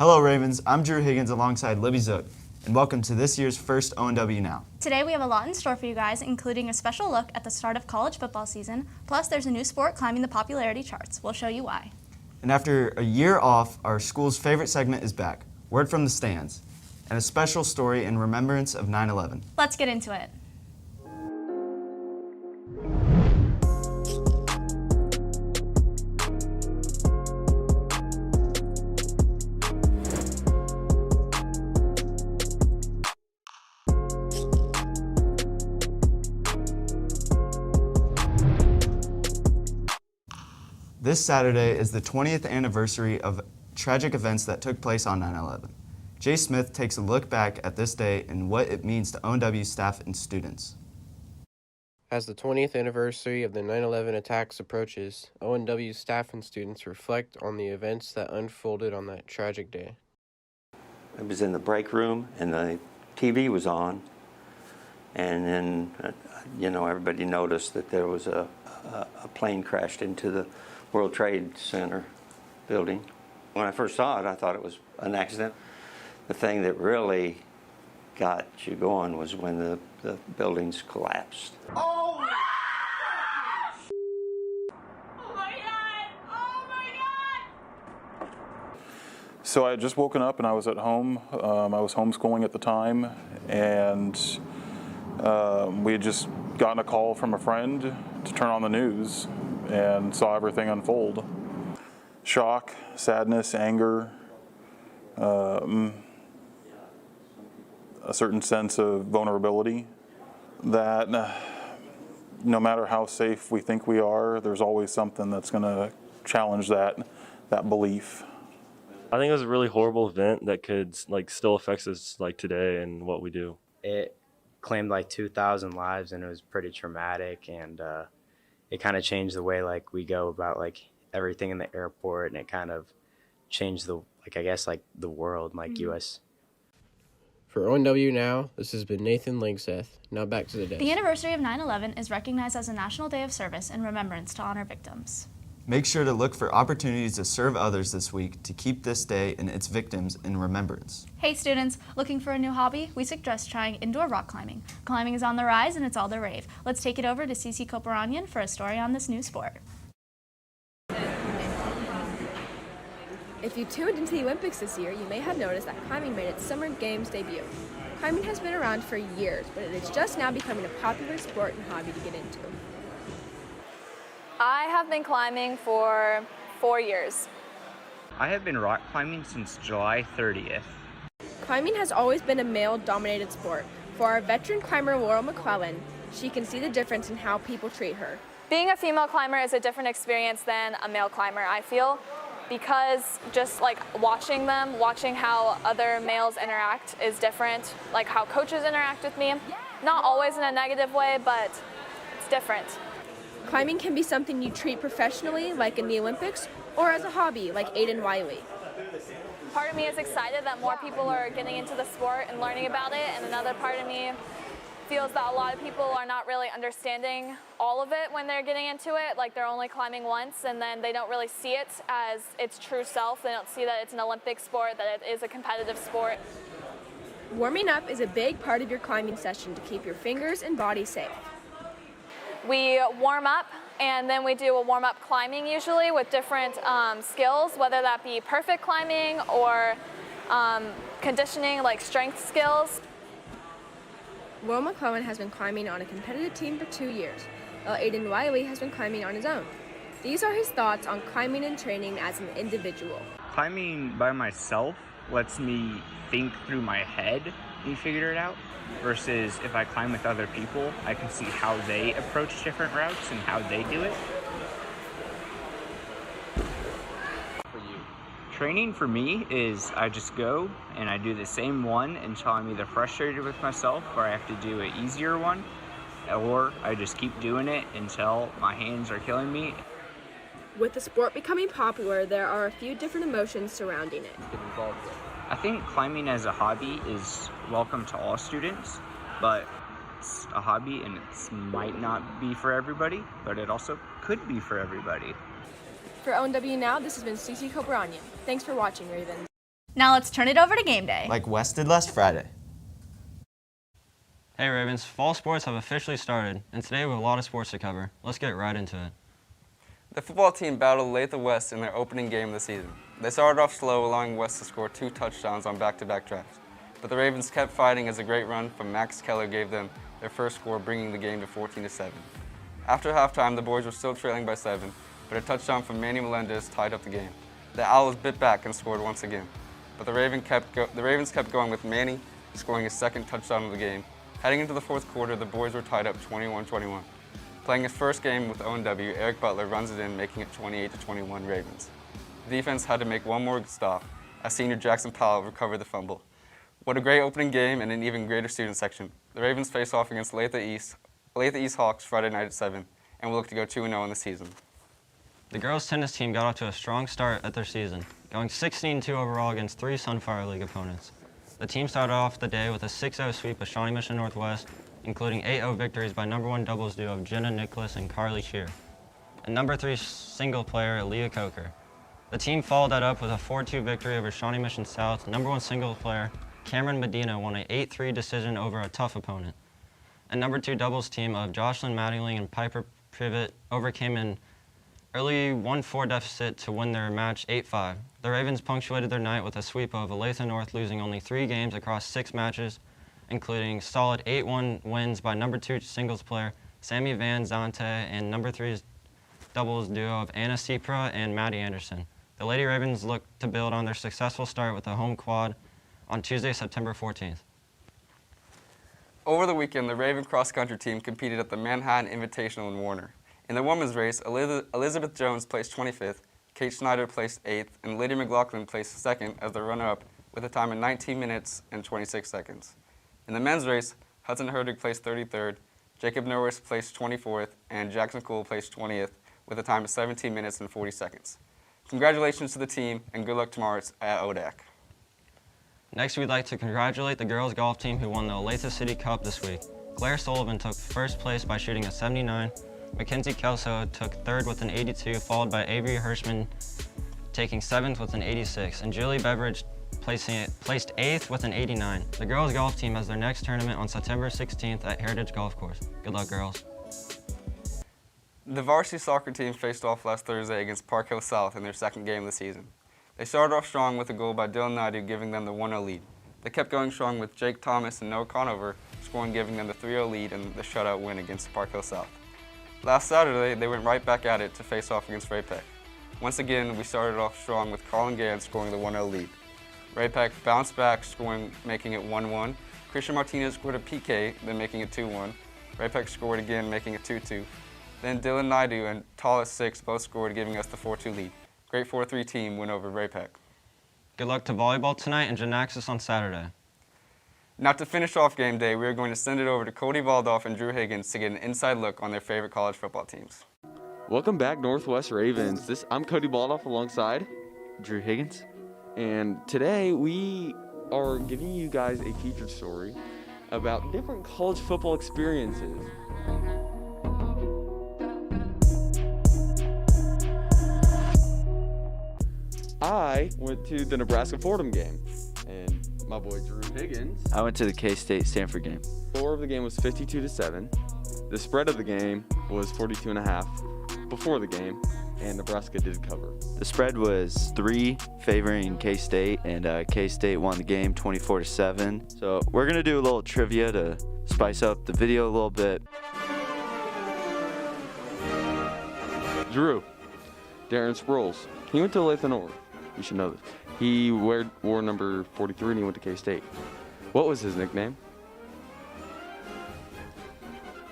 Hello Ravens, I'm Drew Higgins alongside Libby Zook, and welcome to this year's first ONW Now. Today we have a lot in store for you guys, including a special look at the start of college football season, plus there's a new sport climbing the popularity charts. We'll show you why. And after a year off, our school's favorite segment is back, Word from the Stands, and a special story in remembrance of 9/11. Let's get into it. This Saturday is the 20th anniversary of tragic events that took place on 9/11. Jay Smith takes a look back at this day and what it means to ONW staff and students. As the 20th anniversary of the 9/11 attacks approaches, ONW staff and students reflect on the events that unfolded on that tragic day. I was in the break room and the TV was on, and then, everybody noticed that there was a plane crashed into the World Trade Center building. When I first saw it, I thought it was an accident. The thing that really got you going was when the buildings collapsed. Oh my God! Oh my God! So I had just woken up and I was at home. I was homeschooling at the time, and we had just gotten a call from a friend to turn on the news and saw everything unfold. Shock, sadness, anger, a certain sense of vulnerability that no matter how safe we think we are, there's always something that's going to challenge that belief. I think it was a really horrible event that could still affects us today and what we do. It claimed 2,000 lives, and it was pretty traumatic, and it kind of changed the way we go about everything in the airport, and it kind of changed the the world, US. For ONW Now, this has been Nathan Langseth. Now back to the desk. The anniversary of 9/11 is recognized as a National Day of Service and Remembrance to honor victims. Make sure to look for opportunities to serve others this week to keep this day and its victims in remembrance. Hey students, looking for a new hobby? We suggest trying indoor rock climbing. Climbing is on the rise and it's all the rave. Let's take it over to Cece Koparanyan for a story on this new sport. If you tuned into the Olympics this year, you may have noticed that climbing made its Summer Games debut. Climbing has been around for years, but it is just now becoming a popular sport and hobby to get into. I have been climbing for 4 years. I have been rock climbing since July 30th. Climbing has always been a male-dominated sport. For our veteran climber Laurel McClellan, she can see the difference in how people treat her. Being a female climber is a different experience than a male climber, I feel, because just watching how other males interact is different, how coaches interact with me. Not always in a negative way, but it's different. Climbing can be something you treat professionally, like in the Olympics, or as a hobby, like Aiden Wiley. Part of me is excited that more people are getting into the sport and learning about it, and another part of me feels that a lot of people are not really understanding all of it when they're getting into it. They're only climbing once, and then they don't really see it as its true self. They don't see that it's an Olympic sport, that it is a competitive sport. Warming up is a big part of your climbing session to keep your fingers and body safe. We warm up, and then we do a warm-up climbing usually with different skills, whether that be perfect climbing or conditioning, strength skills. Laurel McClellan has been climbing on a competitive team for 2 years, while Aiden Wiley has been climbing on his own. These are his thoughts on climbing and training as an individual. Climbing by myself lets me think through my head and figure it out, versus if I climb with other people, I can see how they approach different routes and how they do it. For you. Training for me is I just go and I do the same one until I'm either frustrated with myself or I have to do an easier one, or I just keep doing it until my hands are killing me. With the sport becoming popular, there are a few different emotions surrounding it. I think climbing as a hobby is welcome to all students, but it's a hobby and it might not be for everybody, but it also could be for everybody. For ONW Now, this has been Cece Koparanyan. Thanks for watching, Ravens. Now let's turn it over to game day. like West did last Friday. Hey Ravens, fall sports have officially started, and today we have a lot of sports to cover. Let's get right into it. The football team battled Olathe West in their opening game of the season. They started off slow, allowing West to score 2 touchdowns on back-to-back drives. But the Ravens kept fighting as a great run from Max Keller gave them their first score, bringing the game to 14-7. After halftime, the boys were still trailing by 7, but a touchdown from Manny Melendez tied up the game. The Owls bit back and scored once again. But the Ravens kept going with Manny scoring his second touchdown of the game. Heading into the fourth quarter, the boys were tied up 21-21. Playing his first game with ONW, Eric Butler runs it in, making it 28-21 Ravens. The defense had to make one more stop as senior Jackson Powell recovered the fumble. What a great opening game and an even greater student section. The Ravens face off against Olathe East Hawks Friday night at 7, and will look to go 2-0 in the season. The girls tennis team got off to a strong start at their season, going 16-2 overall against 3 Sunfire League opponents. The team started off the day with a 6-0 sweep of Shawnee Mission Northwest, including 8-0 victories by #1 doubles duo of Jenna Nicholas and Carly Shear, and #3 single player Leah Coker. The team followed that up with a 4-2 victory over Shawnee Mission South. #1 single player Cameron Medina won an 8-3 decision over a tough opponent. And #2 doubles team of Jocelyn Mattingly and Piper Privet overcame an early 1-4 deficit to win their match 8-5. The Ravens punctuated their night with a sweep of Olathe North, losing only 3 games across 6 matches, including solid 8-1 wins by #2 singles player Sammy Van Zante and #3 doubles duo of Anna Cipra and Maddie Anderson. The Lady Ravens look to build on their successful start with a home quad on Tuesday, September 14th. Over the weekend, the Raven cross-country team competed at the Manhattan Invitational in Warner. In the women's race, Elizabeth Jones placed 25th, Kate Schneider placed 8th, and Lydia McLaughlin placed 2nd as the runner-up with a time of 19 minutes and 26 seconds. In the men's race, Hudson Herdig placed 33rd, Jacob Norris placed 24th, and Jackson Cool placed 20th with a time of 17 minutes and 40 seconds. Congratulations to the team, and good luck tomorrow at ODAC. Next, we'd like to congratulate the girls golf team who won the Olathe City Cup this week. Claire Sullivan took first place by shooting a 79, Mackenzie Kelso took 3rd with an 82, followed by Avery Hirschman taking 7th with an 86, and Julie Beveridge placed 8th with an 89. The girls golf team has their next tournament on September 16th at Heritage Golf Course. Good luck, girls. The varsity soccer team faced off last Thursday against Park Hill South in their second game of the season. They started off strong with a goal by Dylan Naidu, giving them the 1-0 lead. They kept going strong with Jake Thomas and Noah Conover scoring, giving them the 3-0 lead and the shutout win against Park Hill South. Last Saturday, they went right back at it to face off against Ray Peck. Once again, we started off strong with Colin Gann scoring the 1-0 lead. Ray Peck bounced back, making it 1-1. Christian Martinez scored a PK, then making it 2-1. Ray Peck scored again, making it 2-2. Then Dylan Naidu and Talis 6 both scored, giving us the 4-2 lead. Great 4-3 team win over Ray Peck. Good luck to volleyball tonight and gymnastics on Saturday. Now to finish off game day, we are going to send it over to Cody Valdoff and Drew Higgins to get an inside look on their favorite college football teams. Welcome back, Northwest Ravens. I'm Cody Baldoff alongside Drew Higgins. And today we are giving you guys a featured story about different college football experiences. I went to the Nebraska-Fordham game, and my boy Drew Higgins. I went to the K-State Stanford game. The score of the game was 52-7. The spread of the game was 42.5 before the game, and Nebraska did cover. The spread was 3 favoring K-State, and K-State won the game 24-7. So we're gonna do a little trivia to spice up the video a little bit. Drew, Darren Sproles, he went to Olathe North. You should know this. He wore number 43 and he went to K-State. What was his nickname?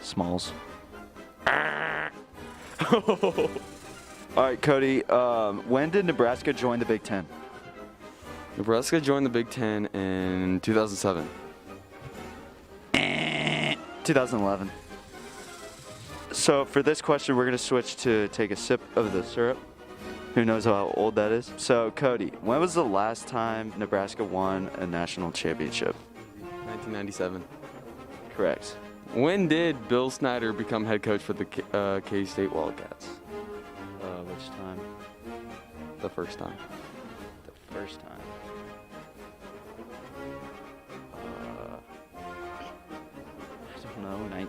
Smalls. All right, Cody, when did Nebraska join the Big Ten? Nebraska joined the Big Ten in 2007. 2011. So for this question, we're going to switch to take a sip of the syrup. Who knows how old that is? So, Cody, when was the last time Nebraska won a national championship? 1997. Correct. When did Bill Snyder become head coach for the K-State Wildcats? Which time? The first time. The first time.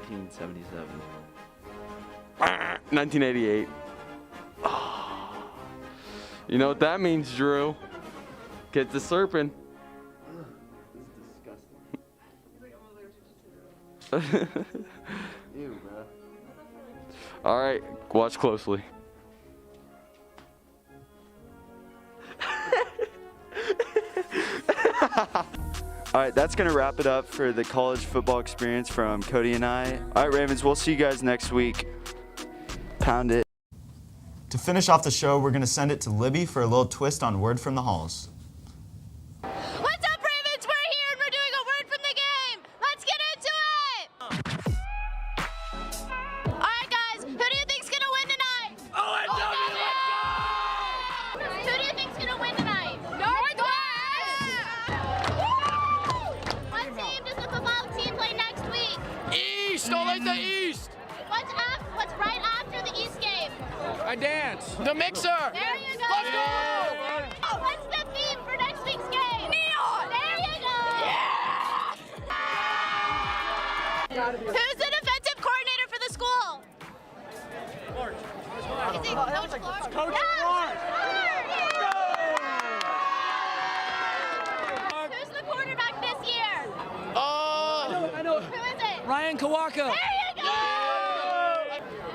1977. 1988. You know what that means, Drew? Get to slurping. This is disgusting. Ew, bro. All right, watch closely. All right, that's going to wrap it up for the college football experience from Cody and I. All right, Ravens, we'll see you guys next week. Pound it. To finish off the show, we're going to send it to Libby for a little twist on Word from the Halls. What's up, Ravens? We're here and we're doing a word from the game. Let's get into it. All right, guys. Who do you think's gonna win tonight? ONW! Who do you think's gonna win tonight? Northwest! What team does the football team play next week? East! Olathe East! What's right after the East game? A dance. The mixer. There you go. Let's go! What's the theme for next week's game? Neon. There you go. Yeah. Who's the defensive coordinator for the school? Clark. Is it Coach Clark? Coach Yeah, Clark. Who's the quarterback this year? I know. Who is it? Ryan Kawaka. There you go.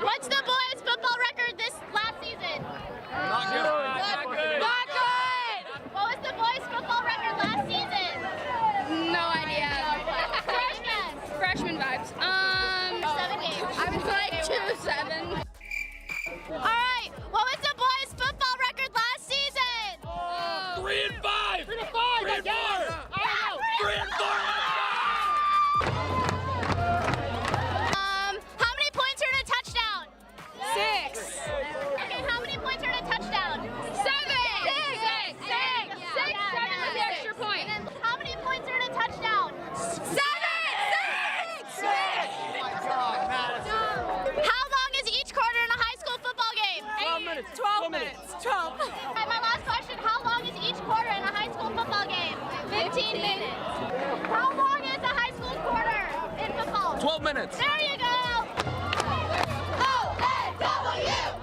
What's the boys' football record this last season? Not good. Not good. Not good. What was the boys' football record last season? No idea. First guess. Freshman vibes. 7 games. I was like 2-7. All right. What was the boys' football record last season? 3-5. 3-5. 3-4. 3-4. How many points are in a touchdown? 6. Okay, how many points are in a touchdown? 7. 6. 7 with the extra point. And then how many points are in a touchdown? 7. 6. How long is each quarter in a high school football game? 12 minutes. 12 minutes. 12. Okay, my last question. How long is each quarter in a high school football game? 15 minutes. How long is a high school quarter in football? 12 minutes. There you go. ONW!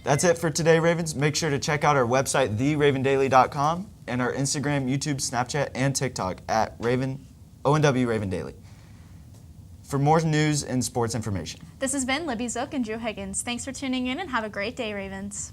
That's it for today, Ravens. Make sure to check out our website, theravendaily.com, and our Instagram, YouTube, Snapchat, and TikTok at ONW Raven Daily for more news and sports information. This has been Libby Zook and Drew Higgins. Thanks for tuning in and have a great day, Ravens.